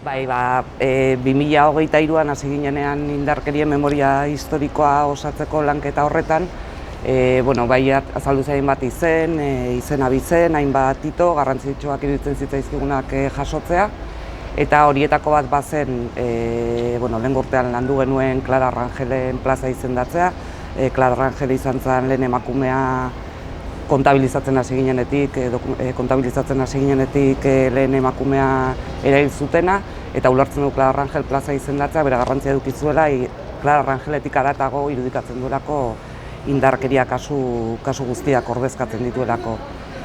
Bai, 2023an hasi ginenean indarkerien memoria historikoa osatzeko lanketa horretan, bai azaldu zain bat izen abizen, hainbat tito, garrantzitsuak iruditzen zitzaizkigunak jasotzea, eta horietako bat bazen, lehen urtean landu genuen Clara Rangelen plaza izendatzea. Clara Rangel izan zen lehen emakumea kontabilizatzen hasi ginenetik lehen emakumea erail zutena, eta ulertzen du Clara Rangel plaza izendatzea bere garrantzia eduki zuela, Clara Rangeletik haratago irudikatzen duelako indarkeria kasu guztiak ordezkatzen dituelako.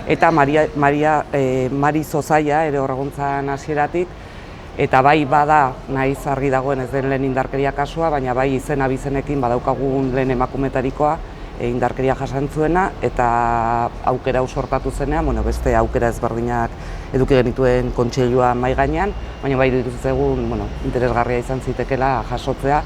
Eta Mari Zozaia ere horreguntzan hasieratik, eta bai bada nahiz argi dagoen ez den lehen indarkeria kasua, baina bai izen abizenekin badaukagun lehen emakumetarikoa indarkeria jasan zuena, eta aukera hau sortatu zenean, beste aukera ezberdinak eduki genituen kontseilua mahai gainean, baina bai iruditu zaigun interesgarria izan zitekela jasotzea,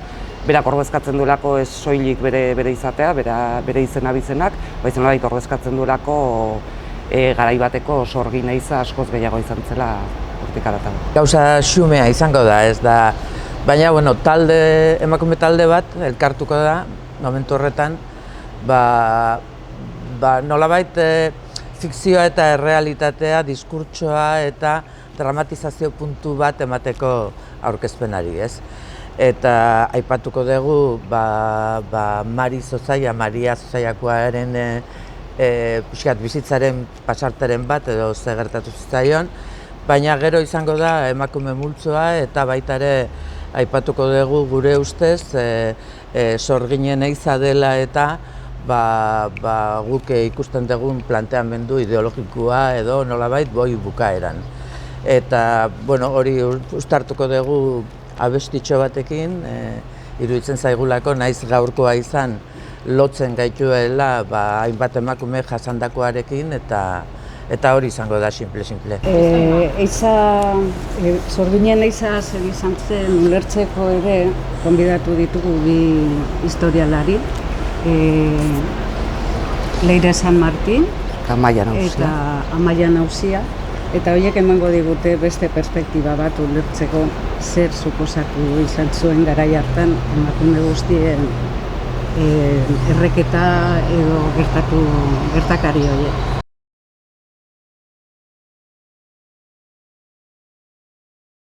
berak ordezkatzen duelako ez soilik bere izatea, bere izen abizenak, baizen nolabait ordezkatzen duelako garai bateko sorgin eiza askoz gehiago izan zela hortik haratago. Gauza xumea izango da, ez da, baina emakume talde bat elkartuko da momentu horretan, nolabait fikzioa eta errealitatea, diskurtsoa eta dramatizazio puntu bat emateko aurkezpenari, ez? Eta aipatuko dugu Maria Zozaiakoaren bizitzaren pasarteren bat edo ze gertatu zitzaion, baina gero izango da emakume multzoa eta baita ere aipatuko dugu gure ustez sorginen eiza dela eta guk ikusten dugun planteamendu ideologikoa edo nolabait boi bukaeran. Eta hori uztartuko dugu abestitxo batekin, iruditzen zaigulako naiz gaurkoa izan lotzen gaituela hainbat emakume jasandakoarekin eta hori izango da simple. Sorginen eiza zer izan zen ulertzeko ere konbidatu ditugu bi historialari, Leire San Martin eta Amaia Nauzia, eta horiek emango digute beste perspektiba bat ulertzeko zer suposatu izan zuen garai hartan emakume guztien erreketa edo gertakari horiek.